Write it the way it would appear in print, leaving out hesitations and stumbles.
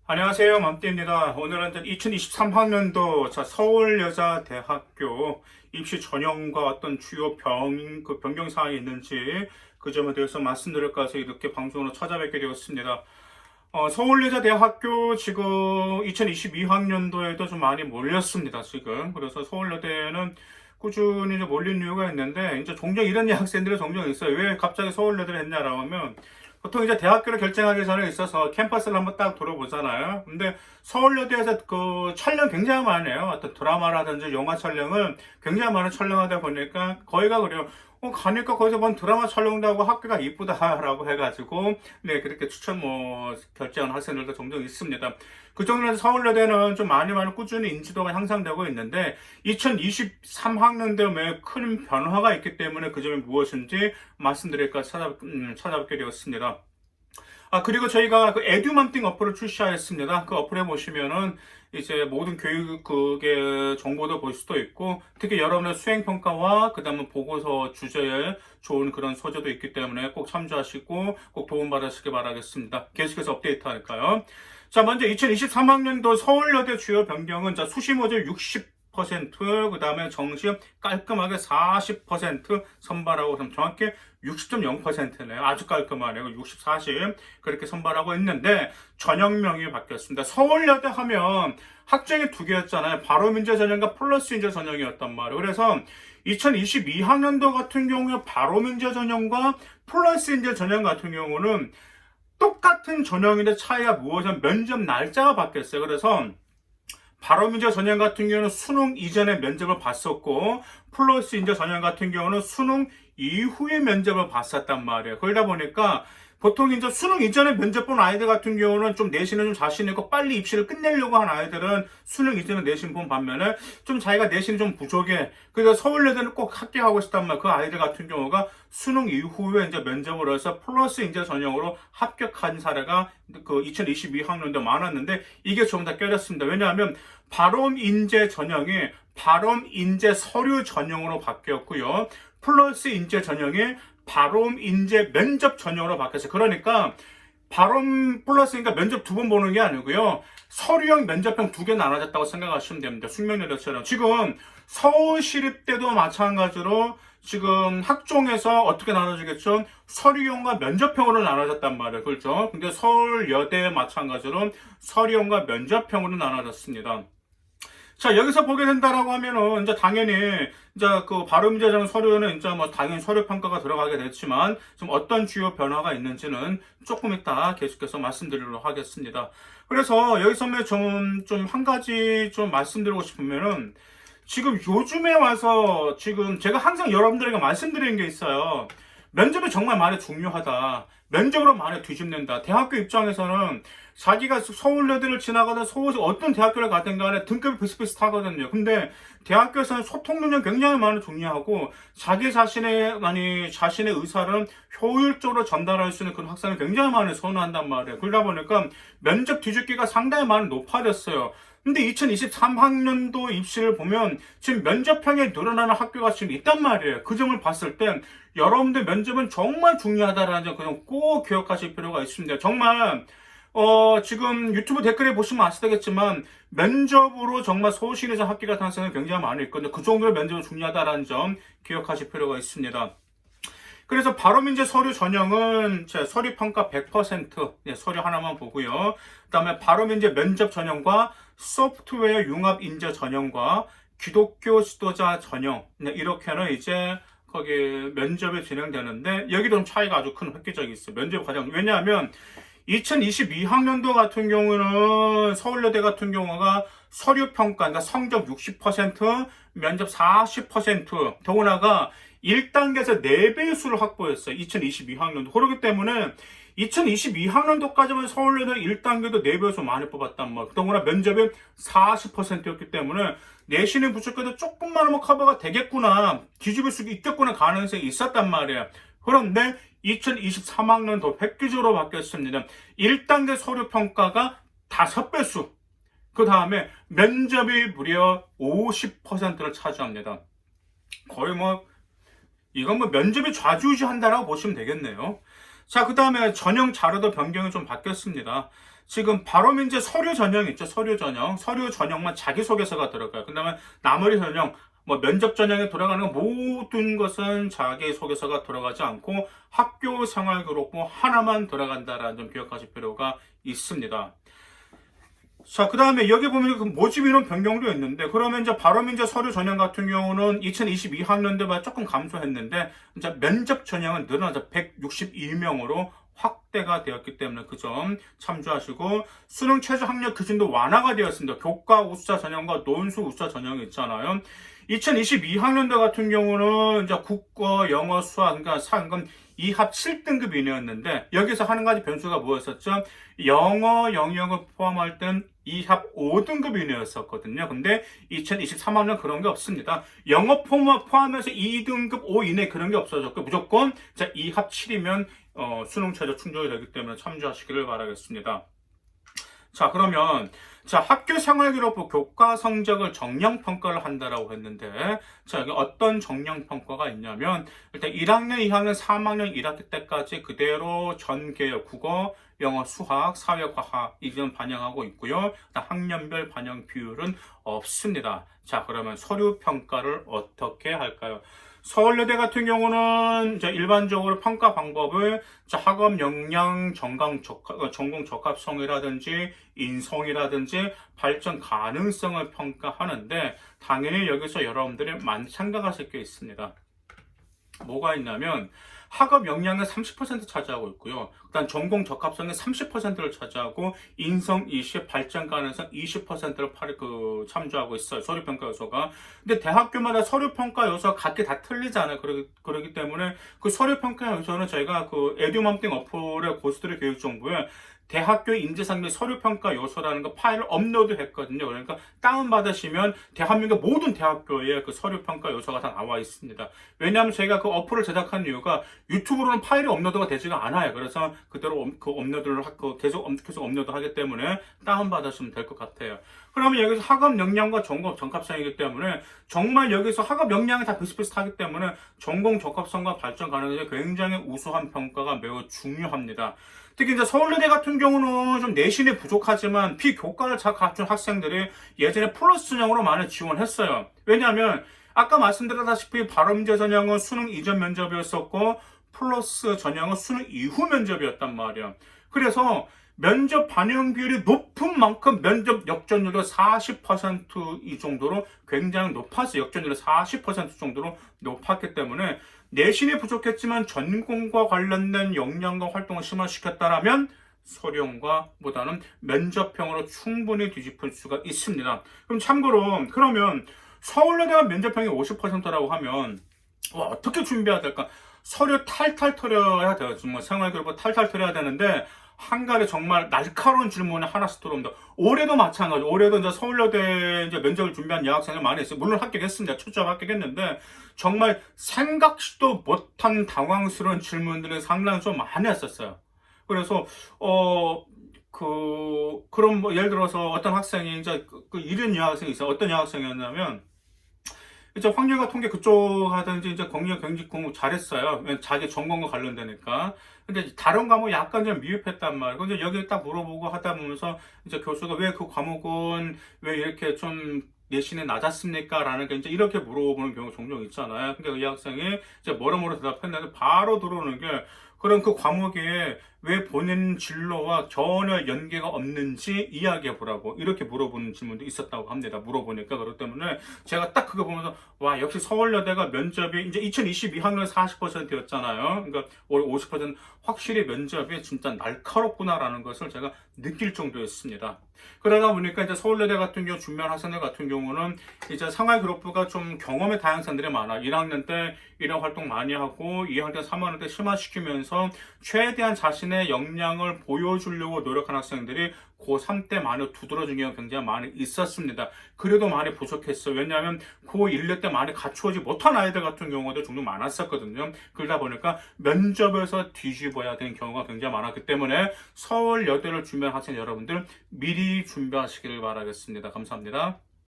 안녕하세요. 맘띠입니다. 오늘은 2023학년도 서울여자대학교 입시 전형과 어떤 주요 변경 사항이 있는지 그 점에 대해서 말씀드릴까 해서 이렇게 방송으로 찾아뵙게 되었습니다. 서울여자대학교 지금 2022학년도에도 좀 많이 몰렸습니다, 지금. 그래서 서울여대는 꾸준히 좀 몰린 이유가 있는데, 이제 종종 이런 학생들이 종종 있어요. 왜 갑자기 서울여대를 했냐라고 하면, 보통 이제 대학교를 결정하기 전에 있어서 캠퍼스를 한번 딱 돌아보잖아요. 근데 서울여대에서 그 촬영 굉장히 많이 해요. 어떤 드라마라든지 영화 촬영을 굉장히 많이 촬영하다 보니까 거기가 그래요. 가니까 거기서 본 드라마 촬영도 하고 학교가 이쁘다라고 해가지고, 네, 그렇게 결정한 학생들도 종종 있습니다. 그 정도로 서울여대는 좀 많이 꾸준히 인지도가 향상되고 있는데, 2023학년도에 매우 큰 변화가 있기 때문에 그 점이 무엇인지 말씀드릴까 찾아뵙게 되었습니다. 그리고 저희가 그 에듀맘띵 어플을 출시하였습니다. 그 어플에 보시면은 이제 모든 교육의 정보도 볼 수도 있고, 특히 여러분의 수행평가와 그 다음에 보고서 주제에 좋은 그런 소재도 있기 때문에 꼭 참조하시고 꼭 도움받으시길 바라겠습니다. 계속해서 업데이트 할까요? 자, 먼저 2023학년도 서울여대 주요 변경은 수시 모듈 60%, 그 다음에 정시험 깔끔하게 40% 선발하고, 정확히 60.0%네요. 아주 깔끔하네요. 60, 40. 그렇게 선발하고 있는데, 전형명이 바뀌었습니다. 서울여대 하면 학종이 두 개였잖아요. 바로민재 전형과 플러스 인재 전형이었단 말이에요. 그래서 2022학년도 같은 경우에 바로민재 전형과 플러스 인재 전형 같은 경우는 똑같은 전형인데 차이가 무엇이냐면 면접 날짜가 바뀌었어요. 그래서 바로민재 전형 같은 경우는 수능 이전에 면접을 봤었고, 플러스 인재 전형 같은 경우는 수능 이후에 면접을 봤었단 말이에요. 그러다 보니까 보통 이제 수능 이전에 면접 본 아이들 같은 경우는 좀 내신을 좀 자신 있고 빨리 입시를 끝내려고 하는 아이들은 수능 이전에 내신 본 반면에 좀 자기가 내신이 좀 부족해. 그래서 서울여대는 꼭 합격하고 싶단 말이에요. 그 아이들 같은 경우가 수능 이후에 이제 면접을 해서 플러스 인재 전형으로 합격한 사례가 그 2022학년도 많았는데, 이게 조금 더 깨졌습니다. 왜냐하면 발험 인재 전형이 발험 인재 서류 전형으로 바뀌었고요. 플러스 인재 전형이 발험 인재 면접 전형으로 바뀌었어요. 그러니까 발험 플러스니까 면접 두 번 보는 게 아니고요. 서류형, 면접형 두 개 나눠졌다고 생각하시면 됩니다. 숙명여대처럼. 지금 서울시립대도 마찬가지로 지금 학종에서 어떻게 나눠지겠죠? 서류형과 면접형으로 나눠졌단 말이에요. 그렇죠? 근데 서울여대 마찬가지로 서류형과 면접형으로 나눠졌습니다. 자, 여기서 보게 된다라고 하면은, 이제 당연히, 이제 그 발음제정 서류는 이제 당연히 서류 평가가 들어가게 됐지만, 좀 어떤 주요 변화가 있는지는 조금 이따 계속해서 말씀드리도록 하겠습니다. 그래서 여기서 좀 한 가지 좀 말씀드리고 싶으면은, 지금 요즘에 와서 지금 제가 항상 여러분들에게 말씀드리는 게 있어요. 면접이 정말 많이 중요하다. 면접으로 많이 뒤집는다. 대학교 입장에서는 자기가 서울여대를 지나가든 서울 어떤 대학교를 가든 간에 등급이 비슷비슷하거든요. 근데 대학교에서는 소통 능력 굉장히 많이 중요하고, 자신의 의사를 효율적으로 전달할 수 있는 그런 학생을 굉장히 많이 선호한단 말이에요. 그러다 보니까 면접 뒤집기가 상당히 많이 높아졌어요. 근데 2023학년도 입시를 보면 지금 면접형에 늘어나는 학교가 지금 있단 말이에요. 그 점을 봤을 땐 여러분들 면접은 정말 중요하다라는 점 그냥 꼭 기억하실 필요가 있습니다. 정말 지금 유튜브 댓글에 보시면 아시겠지만 면접으로 정말 서울시내에서 합격한 학생은 굉장히 많이 있거든요. 그 정도로 면접이 중요하다라는 점 기억하실 필요가 있습니다. 그래서 바로민재 서류 전형은 서류 평가 100%, 서류 하나만 보고요. 그다음에 바로민재 면접 전형과 소프트웨어 융합 인재 전형과 기독교 지도자 전형, 이렇게는 이제 거기 면접이 진행되는데, 여기도 좀 차이가 아주 큰 획기적이 있어요. 면접 과정. 왜냐하면 2022학년도 같은 경우는 서울여대 같은 경우가 서류 평가, 그러니까 성적 60%, 면접 40%, 더구나가 1단계에서 4배수를 확보했어요. 2022학년도. 그렇기 때문에 2022학년도까지만 서울여대 1단계도 4배수 많이 뽑았단 말이에요. 더구나 면접이 40%였기 때문에 내신이 부족해도 조금만 하면 커버가 되겠구나, 뒤집을 수 있겠구나 가능성이 있었단 말이에요. 그런데 2023학년도 획기적으로 바뀌었습니다. 1단계 서류 평가가 5배수. 그 다음에 면접이 무려 50%를 차지합니다. 거의 이건 면접이 좌지우지한다라고 보시면 되겠네요. 자, 그 다음에 전형 자료도 변경이 좀 바뀌었습니다. 지금 바로민제 서류 전형 있죠. 서류 전형. 서류 전형만 자기소개서가 들어가요. 그 다음에 나머지 전형, 뭐 면접 전형에 들어가는 모든 것은 자기소개서가 들어가지 않고 학교 생활 기록부 하나만 들어간다라는 점 기억하실 필요가 있습니다. 자, 그 다음에 여기 보면 그 모집 인원 변경도 있는데, 그러면 이제 바로민제 서류 전형 같은 경우는 2022학년도보다 조금 감소했는데, 이제 면접 전형은 늘어나서 162명으로 확대가 되었기 때문에 그 점 참조하시고, 수능 최저 학력 기준도 완화가 되었습니다. 교과 우수자 전형과 논술 우수자 전형이 있잖아요. 2022학년도 같은 경우는 이제 국어, 영어, 수학, 그러니까 상금 2합 7등급 이내였는데, 여기서 한 가지 변수가 뭐였었죠? 영어 영역을 포함할 땐 2합 5등급 이내였었거든요. 근데 2023학년 그런 게 없습니다. 영어 포함해서 2등급 5 이내 그런 게 없어졌고, 무조건 2합 7이면 수능 최저 충족이 되기 때문에 참조하시기를 바라겠습니다. 자, 그러면 학교 생활기록부 교과 성적을 정량 평가를 한다라고 했는데, 자, 여기 어떤 정량 평가가 있냐면, 일단 1학년, 2학년, 3학년 1학기 때까지 그대로 전개역 국어, 영어, 수학, 사회, 과학 이 점 반영하고 있고요. 학년별 반영 비율은 없습니다. 자, 그러면 서류 평가를 어떻게 할까요? 서울여대 같은 경우는 일반적으로 평가 방법을 학업 역량, 전공 적합성이라든지 인성이라든지 발전 가능성을 평가하는데, 당연히 여기서 여러분들이 많이 생각하실 게 있습니다. 뭐가 있냐면 학업 역량은 30% 차지하고 있고요. 그다음 전공 적합성은 30%를 차지하고 인성 20, 발전 가능성 20%를 참조하고 있어요. 서류 평가 요소가. 근데 대학교마다 서류 평가 요소가 각기 다 틀리잖아요. 그러기 때문에 그 서류 평가 요소는 저희가 그 에듀맘띵 어플의 고스트리 교육정보에 대학교 인재상 및 서류평가 요소라는 거 파일을 업로드 했거든요. 그러니까 다운받으시면 대한민국 모든 대학교에 그 서류평가 요소가 다 나와 있습니다. 왜냐하면 저희가 그 어플을 제작한 이유가 유튜브로는 파일이 업로드가 되지가 않아요. 그래서 그대로 그 업로드를 계속 업로드 하기 때문에 다운받으시면 될 것 같아요. 그러면 여기서 학업 역량과 전공 적합성이기 때문에 정말 여기서 학업 역량이 다 비슷비슷하기 때문에 전공 적합성과 발전 가능성이 굉장히 우수한 평가가 매우 중요합니다. 특히 이제 서울여대 같은 경우는 좀 내신이 부족하지만 비교과를 잘 갖춘 학생들이 예전에 플러스 전형으로 많이 지원했어요. 왜냐하면 아까 말씀드렸다시피 바로민제 전형은 수능 이전 면접이었었고 플러스 전형은 수능 이후 면접이었단 말이에요. 그래서 면접 반영 비율이 높은 만큼 면접 역전율도 40% 이 정도로 굉장히 높았어요. 역전율이 40% 정도로 높았기 때문에 내신이 부족했지만 전공과 관련된 역량과 활동을 심화시켰다라면 서류형과 보다는 면접형으로 충분히 뒤집을 수가 있습니다. 그럼 참고로 그러면 서울여대가 면접형이 50%라고 하면 어떻게 준비해야 될까? 서류 탈탈 털어야 돼요. 정말 생활기록부 탈탈 털어야 되는데 한 가지 정말 날카로운 질문이 하나씩 들어옵니다. 올해도 마찬가지. 올해도 이제 서울여대 면접을 준비한 여학생을 많이 했어요. 물론 합격했습니다. 초점 합격했는데 정말 생각지도 못한 당황스러운 질문들을 상당히 좀 많이 했었어요. 그래서 그럼 뭐 예를 들어서 어떤 학생이 이런 여학생이 있어요. 어떤 여학생이었냐면 이제 확률과 통계 그쪽 하든지 이제 공유 경직 공부 잘했어요. 자기 전공과 관련되니까. 근데 다른 과목 약간 좀 미흡했단 말이에요. 근데 여기 딱 물어보고 하다 보면서 이제 교수가 왜 그 과목은 왜 이렇게 좀 내신이 낮았습니까? 라는 게 이제 이렇게 물어보는 경우가 종종 있잖아요. 그러니까 이 학생이 이제 뭐라뭐라 대답했는데 바로 들어오는 게 그럼 그 과목에 왜 본인 진로와 전혀 연계가 없는지 이야기해 보라고 이렇게 물어보는 질문도 있었다고 합니다. 물어보니까. 그렇기 때문에 제가 딱 그거 보면서 와, 역시 서울여대가 면접이 이제 2022학년 40%였잖아요. 그러니까 올해 50% 확실히 면접이 진짜 날카롭구나라는 것을 제가 느낄 정도였습니다. 그러다 보니까 이제 서울여대 같은 경우 준비한 학생들 같은 경우는 이제 생활기록부가 좀 경험의 다양성들이 많아. 1학년 때 이런 활동 많이 하고 2학년 때 3학년 때 심화시키면서 최대한 자신의 역량을 보여주려고 노력한 학생들이 고3 때 많이 두드러진 경우가 굉장히 많이 있었습니다. 그래도 많이 부족했어요. 왜냐하면 고1 때 많이 갖추어지 못한 아이들 같은 경우도 종종 많았었거든요. 그러다 보니까 면접에서 뒤집어야 되는 경우가 굉장히 많았기 때문에 서울여대를 준비한 학생 여러분들 미리 준비하시기를 바라겠습니다. 감사합니다.